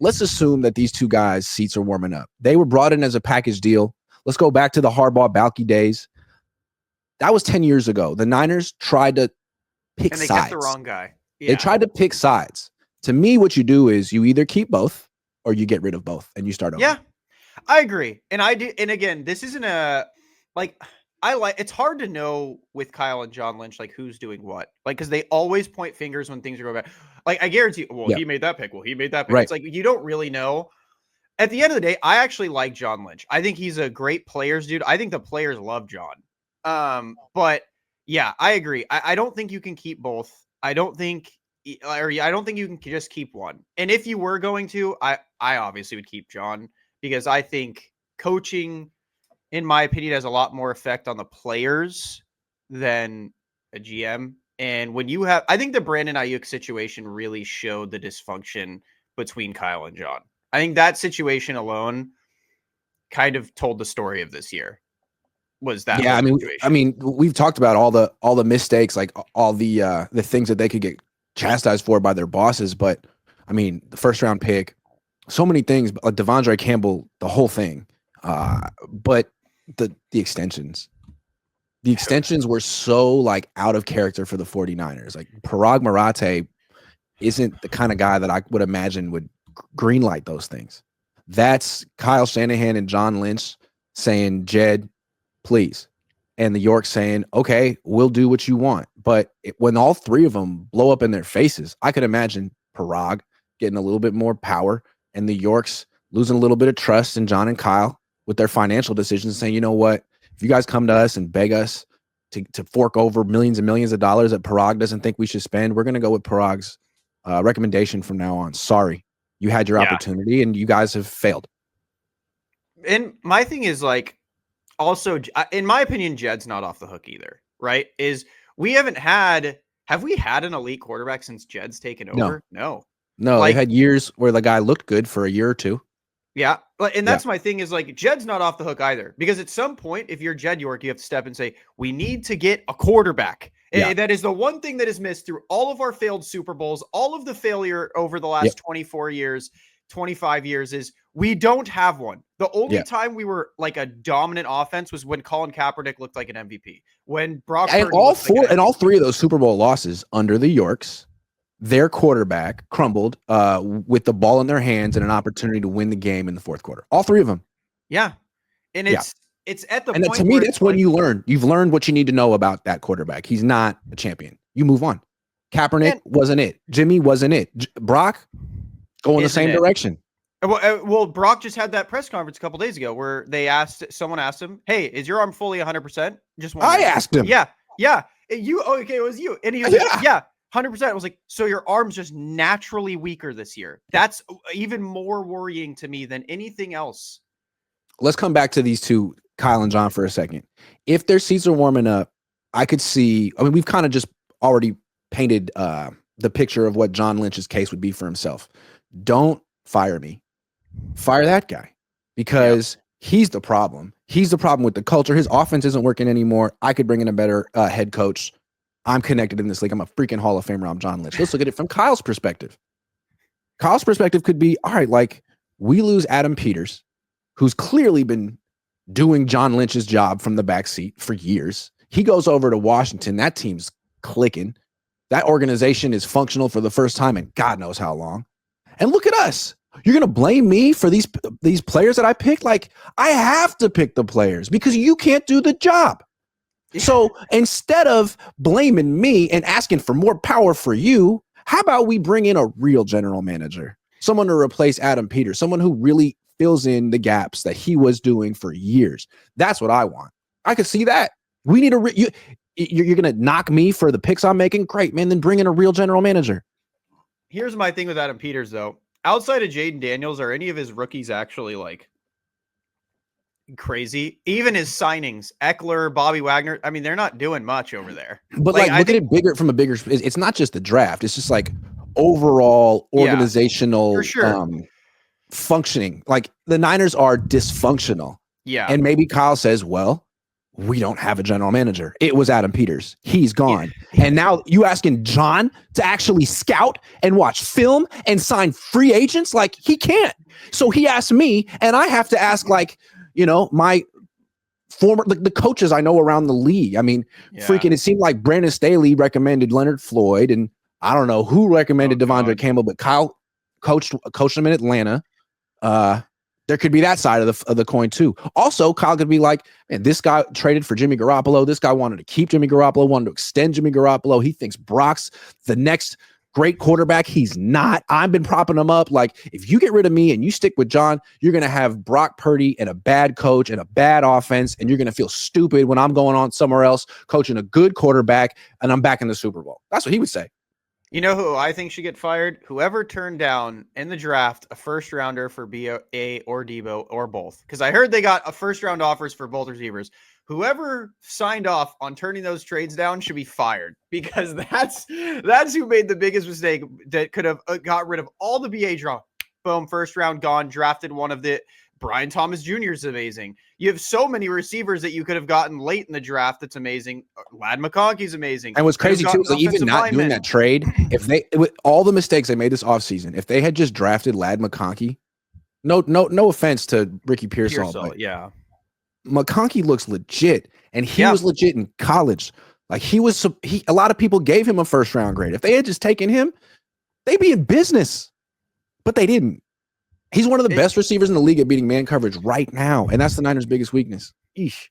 let's assume that these two guys' seats are warming up. They were brought in as a package deal. Let's go back to the Harbaugh Balky days. That was 10 years ago. The Niners tried to pick sides. And they kept the wrong guy. Yeah. They tried to pick sides. To me, what you do is you either keep both or you get rid of both and you start over. Yeah, I agree. And I do. And again, this isn't it's hard to know with Kyle and John Lynch, like who's doing what, like, cause they always point fingers when things are going bad. Like I guarantee, he made that pick. Well, he made that pick. Right. It's like, you don't really know. At the end of the day, I actually like John Lynch. I think he's a great players dude. I think the players love John. But yeah, I agree. I don't think you can keep both. I don't think you can just keep one. And if you were going to, I obviously would keep John, because I think coaching, in my opinion, has a lot more effect on the players than a GM. And when you have, I think the Brandon Ayuk situation really showed the dysfunction between Kyle and John. I think that situation alone kind of told the story of this year. Was that? Yeah, I mean, we've talked about all the mistakes, like all the things that they could get chastised for by their bosses. But I mean, the first round pick, so many things, like Devondre Campbell, the whole thing. But the extensions were so like out of character for the 49ers. Like Parag Marathe isn't the kind of guy that I would imagine would greenlight those things. That's Kyle Shanahan and John Lynch saying, Jed, please. And the York saying, okay, we'll do what you want. But when all three of them blow up in their faces, I could imagine Parag getting a little bit more power and the Yorks losing a little bit of trust in John and Kyle with their financial decisions, saying, you know what, if you guys come to us and beg us to fork over millions and millions of dollars that Parag doesn't think we should spend, we're going to go with Parag's recommendation from now on. Sorry, you had your opportunity and you guys have failed. And my thing is, like, also, in my opinion, Jed's not off the hook either, right? Have we had an elite quarterback since Jed's taken over? No. Like, they've had years where the guy looked good for a year or two. Yeah. And that's my thing is, like, Jed's not off the hook either, because at some point, if you're Jed York, you have to step and say, we need to get a quarterback. Yeah. That is the one thing that is missed through all of our failed Super Bowls, all of the failure over the last 24 years, 25 years, is we don't have one. The only time we were like a dominant offense was when Colin Kaepernick looked like an MVP. When Brock Purdy all three of those Super Bowl losses under the Yorks, their quarterback crumbled with the ball in their hands and an opportunity to win the game in the fourth quarter. All three of them. Yeah. And it's at the point. And to me, that's when you learn. You've learned what you need to know about that quarterback. He's not a champion. You move on. Kaepernick wasn't it. Jimmy wasn't it. Brock going the same direction. Well, Brock just had that press conference a couple days ago where someone asked him, hey, is your arm fully 100%? I asked him. Yeah. It was you. And he was like, yeah, 100%. I was like, so your arm's just naturally weaker this year. That's even more worrying to me than anything else. Let's come back to these two, Kyle and John, for a second. If their seats are warming up, I could see, we've kind of just already painted the picture of what John Lynch's case would be for himself. Don't fire me. Fire that guy, because he's the problem. He's the problem with the culture. His offense isn't working anymore. I could bring in a better head coach. I'm connected in this league. I'm a freaking Hall of Famer. I'm John Lynch. Let's look at it from Kyle's perspective. Kyle's perspective could be, all right, like, we lose Adam Peters, who's clearly been doing John Lynch's job from the backseat for years. He goes over to Washington. That team's clicking. That organization is functional for the first time in God knows how long. And look at us. You're going to blame me for these players that I picked? Like, I have to pick the players because you can't do the job. Yeah. So instead of blaming me and asking for more power for you, how about we bring in a real general manager, someone to replace Adam Peters, someone who really fills in the gaps that he was doing for years. That's what I want. I could see that. We need you're going to knock me for the picks I'm making? Great, man. Then bring in a real general manager. Here's my thing with Adam Peters, though. Outside of Jaden Daniels, are any of his rookies actually like crazy? Even his signings, Eckler, Bobby Wagner, they're not doing much over there. But look at it bigger from a bigger. It's not just the draft. It's just like overall organizational functioning. Like the Niners are dysfunctional. Yeah. And maybe Kyle says, well, we don't have a general manager. It was Adam Peters. He's gone. Yeah. And now you asking John to actually scout and watch film and sign free agents? Like, he can't. So he asked me, and I have to ask, like, my former, the coaches I know around the league. I mean, freaking, it seemed like Brandon Staley recommended Leonard Floyd, and I don't know who recommended Devondre Campbell, but Kyle coached him in Atlanta. There could be that side of the coin too. Also, Kyle could be like, man, this guy traded for Jimmy Garoppolo. This guy wanted to keep Jimmy Garoppolo, wanted to extend Jimmy Garoppolo. He thinks Brock's the next great quarterback. He's not. I've been propping him up. Like, if you get rid of me and you stick with John, you're going to have Brock Purdy and a bad coach and a bad offense, and you're going to feel stupid when I'm going on somewhere else coaching a good quarterback and I'm back in the Super Bowl. That's what he would say. You know who I think should get fired? Whoever turned down in the draft a first rounder for B.A. or Debo or both. Because I heard they got a first round offers for both receivers. Whoever signed off on turning those trades down should be fired, because that's who made the biggest mistake that could have got rid of all the B.A. draw. Boom, first round gone, drafted one of the Brian Thomas Jr. is amazing. You have so many receivers that you could have gotten late in the draft. That's amazing. Ladd McConkey's amazing. And what's crazy too is, like, even not doing that trade, if they, with all the mistakes they made this offseason, if they had just drafted Ladd McConkey, no offense to Ricky Pearsall, but yeah, McConkey looks legit, and he was legit in college. Like, a lot of people gave him a first round grade. If they had just taken him, they'd be in business, but they didn't. He's one of the best receivers in the league at beating man coverage right now, and that's the Niners' biggest weakness. Eesh.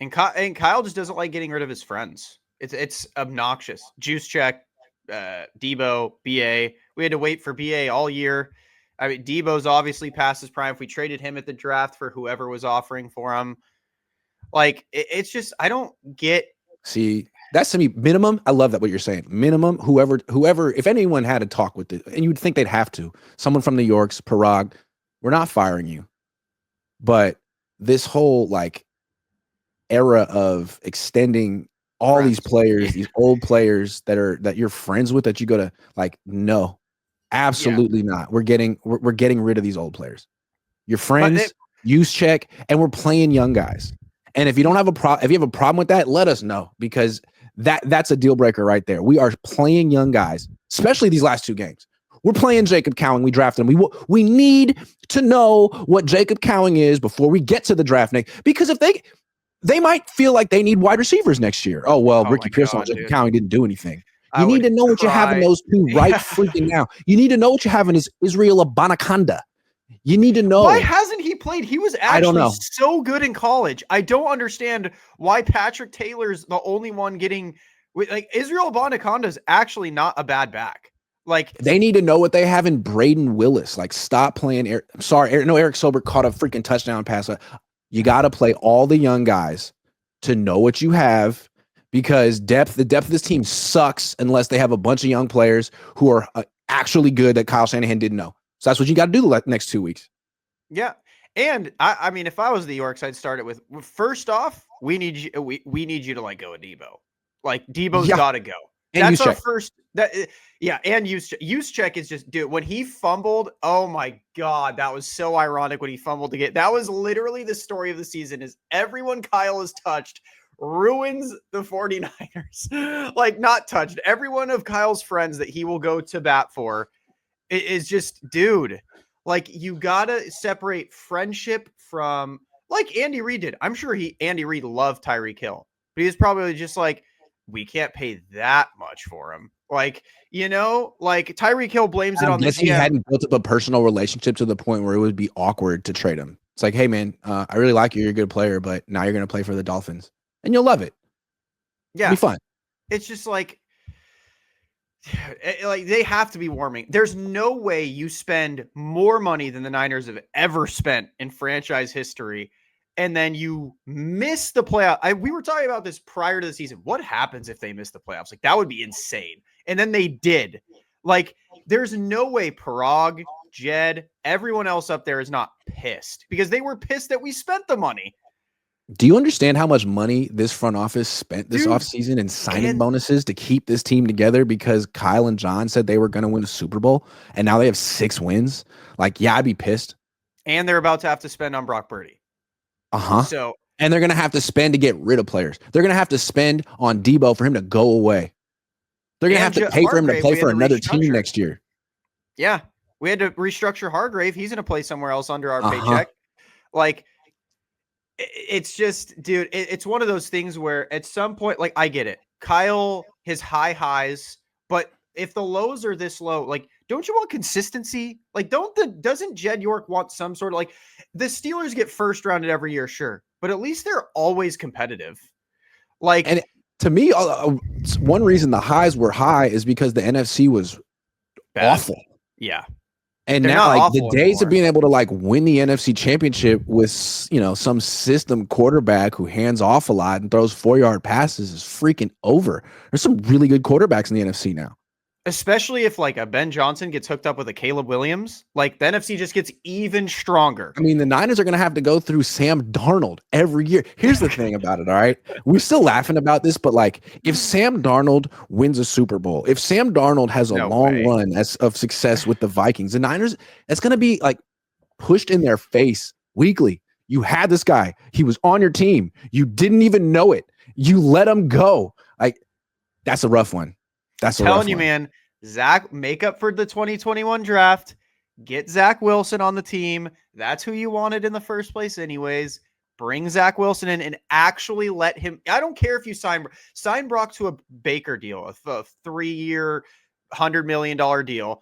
And Kyle just doesn't like getting rid of his friends. It's obnoxious. Juice check, Debo, BA. We had to wait for BA all year. I mean, Debo's obviously past his prime. If we traded him at the draft for whoever was offering for him, like, it's just, I don't get. See, that's to me minimum. I love that what you're saying. Minimum, whoever, if anyone had to talk with it, and you'd think they'd have to, someone from New York's Parag, we're not firing you. But this whole, like, era of extending all these players, these old players that you're friends with, that you go to, like, no, absolutely not. We're getting rid of these old players. Your friends, use check, and we're playing young guys. And if you don't have if you have a problem with that, let us know, because that's a deal breaker right there. We are playing young guys, especially these last two games. We're playing Jacob Cowing. We drafted him. We need to know what Jacob Cowing is before we get to the draft next, because if they might feel like they need wide receivers next year. Oh, well, Ricky Pearsall and Jacob Cowing didn't do anything. You need to know what you have in those two right freaking now. You need to know what you have in Israel Abanikanda. You need to know. Why hasn't he played? He was actually so good in college. I don't understand why Patrick Taylor's the only one getting, like, Israel Abanikanda is actually not a bad back. Like, they need to know what they have in Braden Willis. Like, stop playing. Eric Sobert caught a freaking touchdown pass. You got to play all the young guys to know what you have, because the depth of this team sucks unless they have a bunch of young players who are actually good that Kyle Shanahan didn't know. So that's what you got to do the next 2 weeks. Yeah. And I mean, if I was the Yorks, I'd start it with, first off, we need you to let go of Debo. Like, Debo's got to go. And that's our first. And use check is just, dude, when he fumbled, oh my God, that was so ironic when he fumbled to get. That was literally the story of the season, is everyone Kyle has touched ruins the 49ers. Like, not touched. Every one of Kyle's friends that he will go to bat for is just, dude, like, you gotta separate friendship from, like Andy Reid did. I'm sure Andy Reid loved Tyreek Hill, but he was probably just like, we can't pay that much for him. Like, like, Tyreek Hill blames it on the GM. He hadn't built up a personal relationship to the point where it would be awkward to trade him. It's like, hey man, I really like you. You're a good player, but now you're going to play for the Dolphins and you'll love it. Yeah. It'll be fun. It's just like they have to be warming. There's no way you spend more money than the Niners have ever spent in franchise history, and then you miss the playoff. We were talking about this prior to the season. What happens if they miss the playoffs? Like, that would be insane. And then they did. Like, there's no way Parag, Jed, everyone else up there is not pissed, because they were pissed that we spent the money. Do you understand how much money this front office spent this offseason in signing bonuses to keep this team together, because Kyle and John said they were going to win a Super Bowl, and now they have 6 wins? Like, yeah, I'd be pissed. And they're about to have to spend on Brock Purdy. Uh-huh. So And they're going to have to spend to get rid of players. They're going to have to spend on Debo for him to go away. They're going to have to pay for him to play for another team next year. Yeah. We had to restructure Hargrave. He's going to play somewhere else under our paycheck. Like, it's just, dude, it's one of those things where at some point, like, I get it. Kyle, his highs, but if the lows are this low, like, don't you want consistency? Like, doesn't Jed York want some sort of, like, the Steelers get first rounded every year, sure, but at least they're always competitive. Like, and to me, one reason the highs were high is because the NFC was awful. Yeah. And now, like, the days of being able to, like, win the NFC championship with, you know, some system quarterback who hands off a lot and throws 4-yard passes is freaking over. There's some really good quarterbacks in the NFC now. Especially if, like, a Ben Johnson gets hooked up with a Caleb Williams, like, the NFC just gets even stronger. I mean, the Niners are going to have to go through Sam Darnold every year. Here's the thing about it, all right? We're still laughing about this, but, like, if Sam Darnold wins a Super Bowl, if Sam Darnold has a long run of success with the Vikings, the Niners, that's going to be, like, pushed in their face weekly. You had this guy. He was on your team. You didn't even know it. You let him go. Like, that's a rough one. That's I'm telling you, man, Zach, make up for the 2021 draft. Get Zach Wilson on the team. That's who you wanted in the first place anyways. Bring Zach Wilson in and actually let him. I don't care if you sign Brock to a Baker deal, a 3-year, $100 million deal.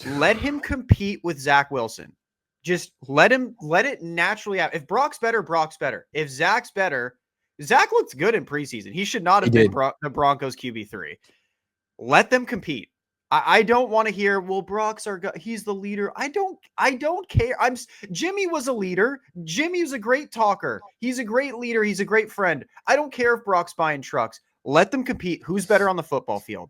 Let him compete with Zach Wilson. Just let it naturally happen. If Brock's better, Brock's better. If Zach's better, Zach looked good in preseason. He should not have been the Broncos QB3. Let them compete. I don't want to hear, well, Brock's he's the leader. I don't care. Jimmy was a leader. Jimmy was a great talker. He's a great leader. He's a great friend. I don't care if Brock's buying trucks. Let them compete. Who's better on the football field?